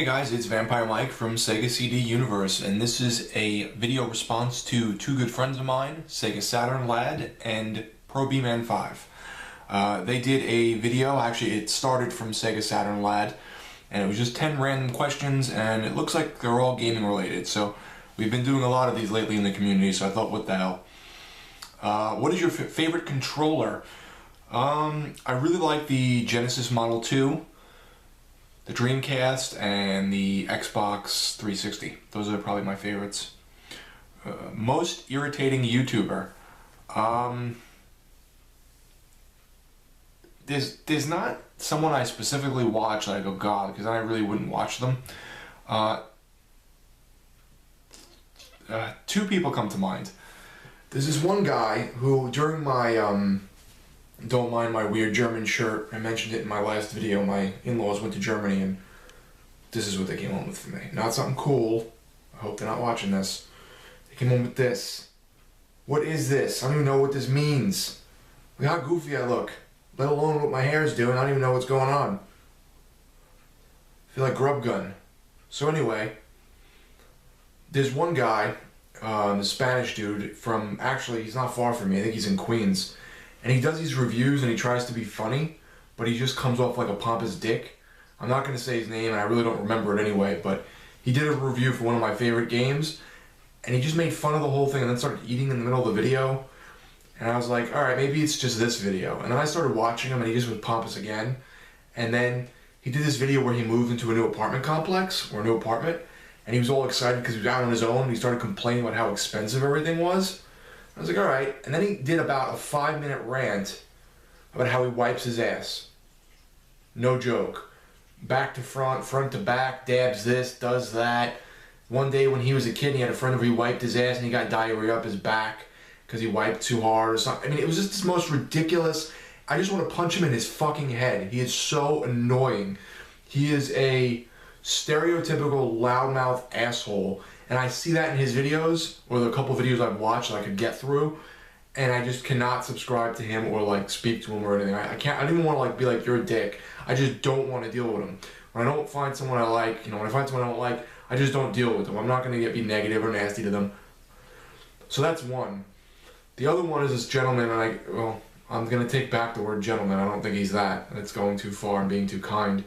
Hey guys, it's Vampire Mike from Sega CD Universe, and this is a video response to two good friends of mine, Sega Saturn Lad and Pro B-Man 5. They did a video, actually it started from Sega Saturn Lad, and it was just 10 random questions, and it looks like they're all gaming related, so we've been doing a lot of these lately in the community, so I thought, what the hell. What is your favorite controller? I really like the Genesis Model 2. The Dreamcast and the Xbox 360. Those are probably my favorites. Most irritating YouTuber. There's not someone I specifically watch that I go, God, because I really wouldn't watch them. Two people come to mind. There's this one guy who, during my don't mind my weird German shirt, I mentioned it in my last video, my in-laws went to Germany and this is what they came home with for me. Not something cool, I hope they're not watching this. They came home with this. What is this? I don't even know what this means. Look how goofy I look, let alone what my hair's doing, I don't even know what's going on. I feel like Grub Gun. So anyway, there's one guy, the Spanish dude from, actually he's not far from me, I think he's in Queens. And he does these reviews and he tries to be funny, but he just comes off like a pompous dick. I'm not going to say his name and I really don't remember it anyway, but he did a review for one of my favorite games and he just made fun of the whole thing and then started eating in the middle of the video. And I was like, alright, maybe it's just this video. And then I started watching him and he just was pompous again. And then he did this video where he moved into a new apartment complex, or a new apartment, and he was all excited because he was out on his own. He started complaining about how expensive everything was. I was like, alright, and then he did about a 5-minute rant about how he wipes his ass. No joke. Back to front, front to back, dabs this, does that. One day when he was a kid and he had a friend where he wiped his ass and he got diarrhea up his back because he wiped too hard or something. I mean, it was just this most ridiculous, I just want to punch him in his fucking head. He is so annoying. He is a stereotypical loudmouth asshole. And I see that in his videos, or the couple videos I've watched that I could get through, and I just cannot subscribe to him or like speak to him or anything. I can't. I don't even want to like be like, you're a dick. I just don't want to deal with him. When I don't find someone I like, when I find someone I don't like, I just don't deal with them. I'm not going to be negative or nasty to them. So that's one. The other one is this gentleman, and I'm going to take back the word gentleman. I don't think he's that. It's going too far and being too kind.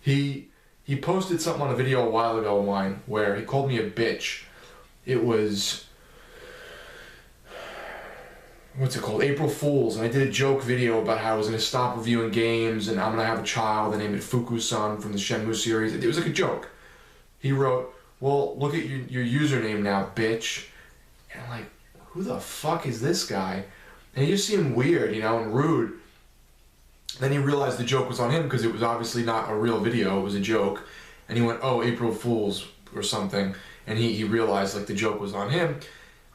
He posted something on a video a while ago of mine where he called me a bitch. It was, what's it called? April Fool's, and I did a joke video about how I was going to stop reviewing games and I'm going to have a child and name it Fuku-san from the Shenmue series. It was like a joke. He wrote, well, look at your username now, bitch. And I'm like, who the fuck is this guy? And he just seemed weird, and rude. Then he realized the joke was on him because it was obviously not a real video, it was a joke. And he went, oh, April Fool's or something. And he realized like the joke was on him.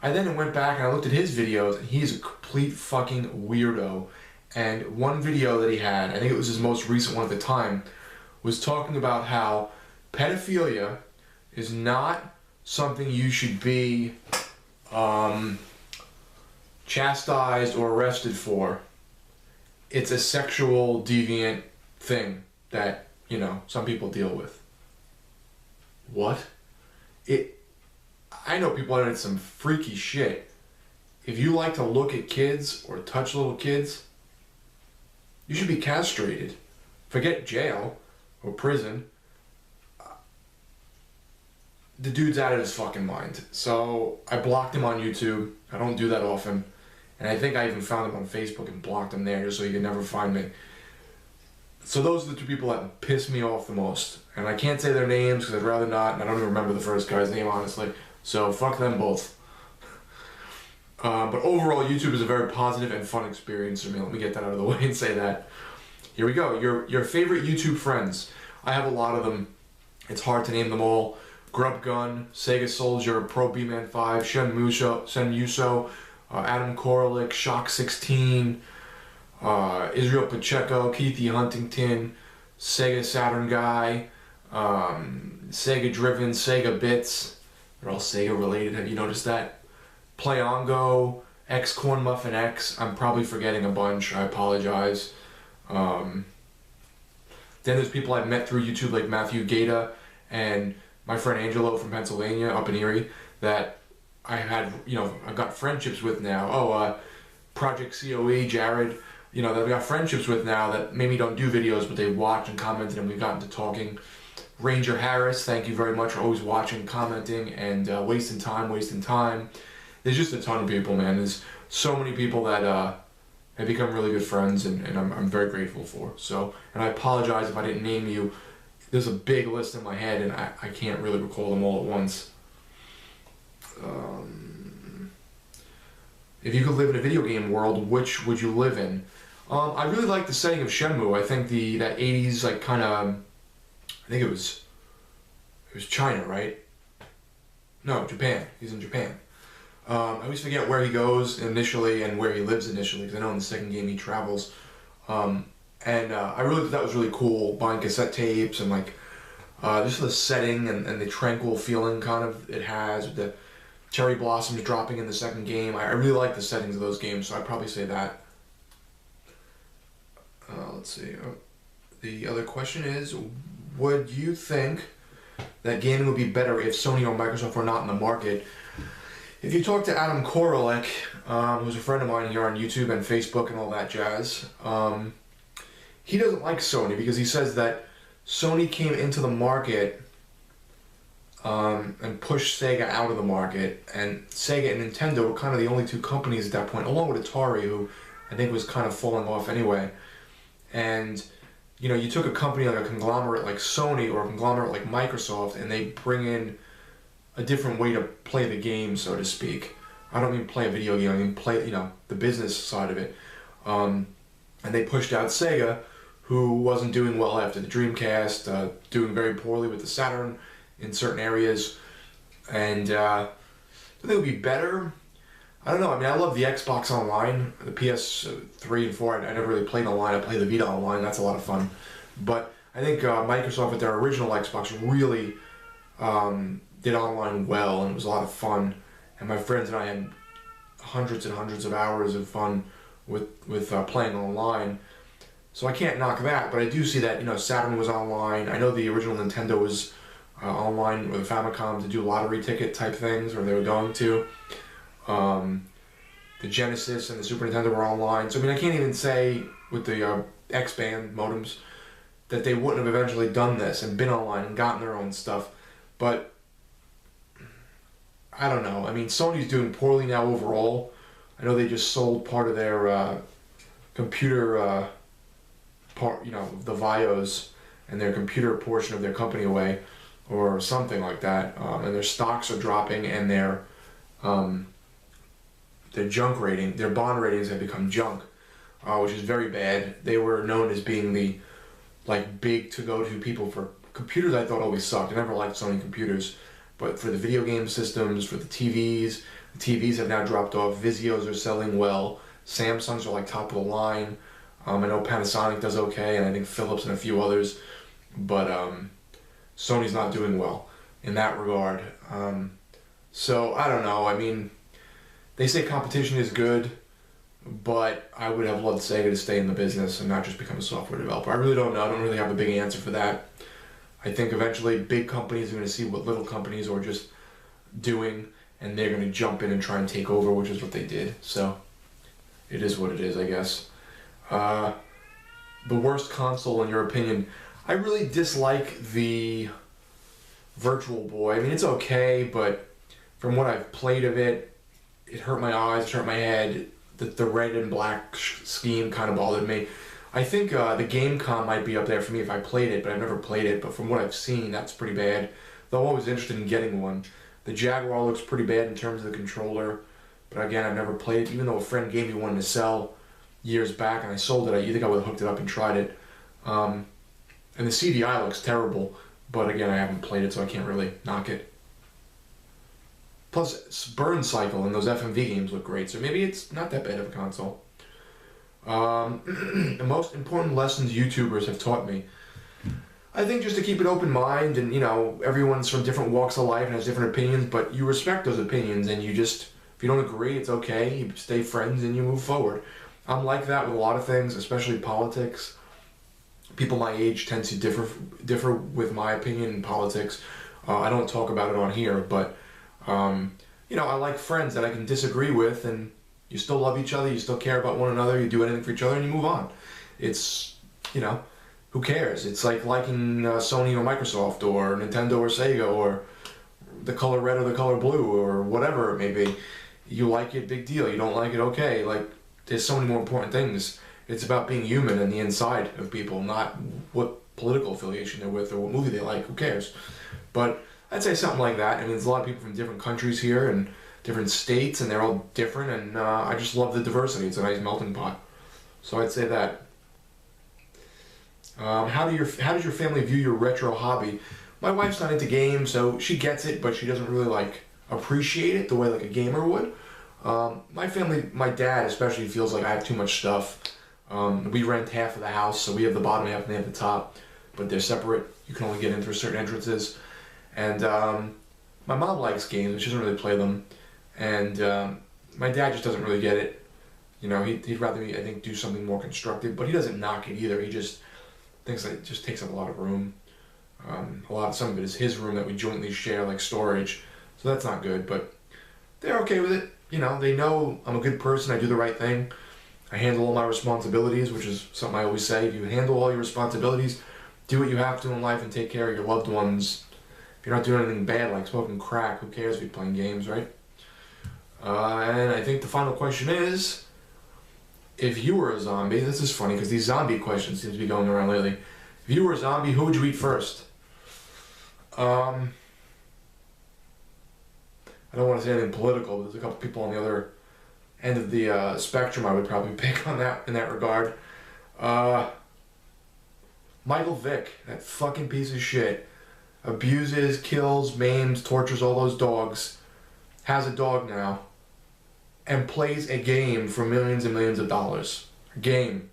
I then went back and I looked at his videos and he's a complete fucking weirdo. And one video that he had, I think it was his most recent one at the time, was talking about how pedophilia is not something you should be chastised or arrested for. It's a sexual deviant thing that, some people deal with. What? I know people that did some freaky shit. If you like to look at kids or touch little kids, you should be castrated. Forget jail or prison. The dude's out of his fucking mind. So I blocked him on YouTube. I don't do that often. And I think I even found him on Facebook and blocked him there just so he could never find me. So those are the two people that piss me off the most. And I can't say their names because I'd rather not, and I don't even remember the first guy's name, honestly. So fuck them both. But overall, YouTube is a very positive and fun experience for me. Let me get that out of the way and say that. Here we go. Your favorite YouTube friends. I have a lot of them. It's hard to name them all. Grub Gun, Sega Soldier, Pro B-Man 5, Shenmue, Adam Koralik, Shock 16, Israel Pacheco, Keithy Huntington, Sega Saturn Guy, Sega Driven, Sega Bits. They're all Sega related, have you noticed that? Playongo, X Corn Muffin X. I'm probably forgetting a bunch, I apologize. Then there's people I've met through YouTube like Matthew Gaeta and my friend Angelo from Pennsylvania up in Erie that I had, I've got friendships with now. Project COE, Jared, that I've got friendships with now that maybe don't do videos, but they watch and commented, and we've gotten to talking. Ranger Harris, thank you very much for always watching, commenting, and wasting time. There's just a ton of people, man. There's so many people that have become really good friends, and I'm very grateful for. So, and I apologize if I didn't name you. There's a big list in my head, and I can't really recall them all at once. If you could live in a video game world, which would you live in? I really like the setting of Shenmue. I think that 80s, like, kind of, I think it was China, right? No, Japan. He's in Japan. I always forget where he goes initially and where he lives initially, because I know in the second game he travels. I really thought that was really cool, buying cassette tapes and like just the setting and the tranquil feeling kind of it has with the cherry blossoms dropping in the second game. I really like the settings of those games, so I'd probably say that. Let's see. The other question is, would you think that gaming would be better if Sony or Microsoft were not in the market? If you talk to Adam Korolek, who's a friend of mine here on YouTube and Facebook and all that jazz, he doesn't like Sony because he says that Sony came into the market and pushed Sega out of the market, and Sega and Nintendo were kind of the only two companies at that point, along with Atari, who I think was kind of falling off anyway. And you took a company like a conglomerate like Sony or a conglomerate like Microsoft, and they bring in a different way to play the game, so to speak. I don't mean play a video game, I mean play, the business side of it. And they pushed out Sega, who wasn't doing well after the Dreamcast, doing very poorly with the Saturn in certain areas. And I think it would be better. I don't know, I mean, I love the Xbox Online, the PS3 and 4, I never really played online, I play the Vita Online, that's a lot of fun. But I think Microsoft with their original Xbox really did online well, and it was a lot of fun. And my friends and I had hundreds and hundreds of hours of fun with playing online. So I can't knock that, but I do see that, Saturn was online. I know the original Nintendo was online with the Famicom to do lottery ticket type things, or they were going to. The Genesis and the Super Nintendo were online. So, I mean, I can't even say with the X-Band modems that they wouldn't have eventually done this and been online and gotten their own stuff. But I don't know. I mean, Sony's doing poorly now overall. I know they just sold part of their computer part, the VIOS and their computer portion of their company away, or something like that. And their stocks are dropping, and their junk rating, their bond ratings have become junk, which is very bad. They were known as being the big to go to people for computers. I thought always sucked. I never liked Sony computers. But for the video game systems, for the TVs have now dropped off. Vizios are selling well. Samsungs are like top of the line. I know Panasonic does okay, and I think Philips and a few others. But Sony's not doing well in that regard. So I don't know. I mean, they say competition is good, but I would have loved Sega to stay in the business and not just become a software developer. I really don't know. I don't really have a big answer for that. I think eventually big companies are going to see what little companies are just doing, and they're going to jump in and try and take over, which is what they did. So it is what it is, I guess. The worst console, in your opinion? I really dislike the Virtual Boy. I mean, it's okay, but from what I've played of it, it hurt my eyes, it hurt my head. The red and black scheme kind of bothered me. I think the GameCom might be up there for me if I played it, but I've never played it. But from what I've seen, that's pretty bad. Though I'm always interested in getting one. The Jaguar looks pretty bad in terms of the controller, but again, I've never played it. Even though a friend gave me one to sell years back, and I sold it, you think I would have hooked it up and tried it. And the CDI looks terrible, but again, I haven't played it, so I can't really knock it. Plus, Burn Cycle and those FMV games look great, so maybe it's not that bad of a console. The most important lessons YouTubers have taught me. I think just to keep an open mind, and everyone's from different walks of life and has different opinions, but you respect those opinions, and if you don't agree, it's okay, you stay friends and you move forward. I'm like that with a lot of things, especially politics. people my age tend to differ with my opinion in politics. I don't talk about it on here, but you know, I like friends that I can disagree with, and you still love each other, you still care about one another, you do anything for each other, and you move on. It's, you know, who cares? It's like liking Sony or Microsoft or Nintendo or Sega or the color red or the color blue or whatever it may be. You like it, big deal. You don't like it, okay. Like, there's so many more important things. It's about being human and the inside of people, not what political affiliation they're with or what movie they like. Who cares? But I'd say something like that. I mean, there's a lot of people from different countries here and different states, and they're all different, and I just love the diversity. It's a nice melting pot. So I'd say that. How does your family view your retro hobby? My wife's not into games, so she gets it, but she doesn't really like appreciate it the way like a gamer would. My family, my dad especially, feels like I have too much stuff. We rent half of the house, so we have the bottom half and they have the top, but they're separate. You can only get in through certain entrances. And my mom likes games, but she doesn't really play them. And my dad just doesn't really get it. You know, he'd rather me, I think, do something more constructive, but he doesn't knock it either. He just thinks that it just takes up a lot of room. Some of it is his room that we jointly share, like storage. So that's not good, but they're okay with it. You know, they know I'm a good person, I do the right thing. I handle all my responsibilities, which is something I always say. If you handle all your responsibilities, do what you have to in life and take care of your loved ones. If you're not doing anything bad like smoking crack, who cares if you're playing games, right? And I think the final question is, if you were a zombie, this is funny because these zombie questions seem to be going around lately. If you were a zombie, who would you eat first? I don't want to say anything political, but there's a couple people on the other end of the spectrum I would probably pick on that in that regard. Michael Vick, that fucking piece of shit, abuses, kills, maims, tortures all those dogs, has a dog now, and plays a game for millions and millions of dollars. A game.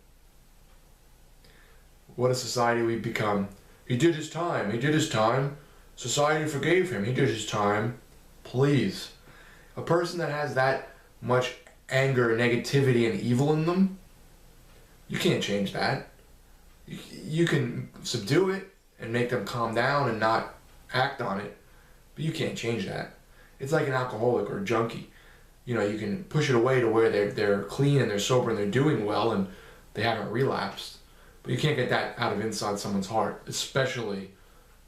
What a society we've become. He did his time. He did his time. Society forgave him. He did his time. Please. A person that has that much anger, negativity, and evil in them, you can't change that. You can subdue it and make them calm down and not act on it, but you can't change that. It's like an alcoholic or a junkie. You know, you can push it away to where they're clean and they're sober and they're doing well and they haven't relapsed. But you can't get that out of inside someone's heart, especially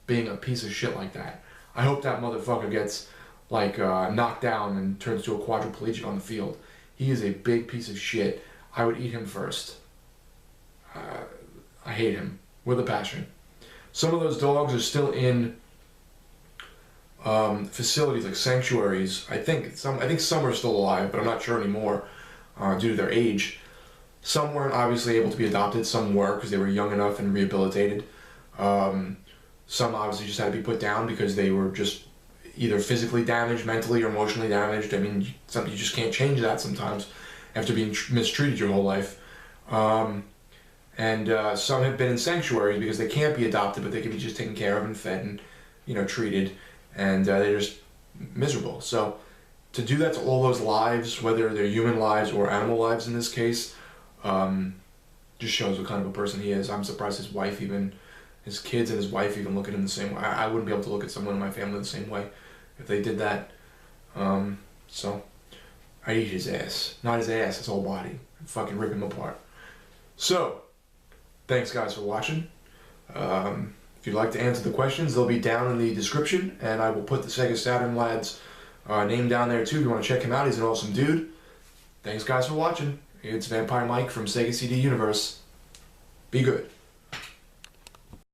being a piece of shit like that. I hope that motherfucker gets like knocked down and turns to a quadriplegic on the field. He is a big piece of shit. I would eat him first. I hate him with a passion. Some of those dogs are still in facilities like sanctuaries. I think some are still alive, but I'm not sure anymore due to their age. Some weren't obviously able to be adopted. Some were because they were young enough and rehabilitated. Some obviously just had to be put down because they were just either physically damaged, mentally or emotionally damaged. I mean, you just can't change that sometimes after being mistreated your whole life. And some have been in sanctuaries because they can't be adopted, but they can be just taken care of and fed and, you know, treated. And they're just miserable. So to do that to all those lives, whether they're human lives or animal lives in this case, just shows what kind of a person he is. I'm surprised his kids and his wife even look at him the same way. I wouldn't be able to look at someone in my family the same way if they did that. So I'd eat his ass. Not his ass, his whole body. I'd fucking rip him apart. So, thanks guys for watching. If you'd like to answer the questions, they'll be down in the description, and I will put the Sega Saturn lad's name down there too if you want to check him out. He's an awesome dude. Thanks guys for watching. It's Vampire Mike from Sega CD Universe. Be good.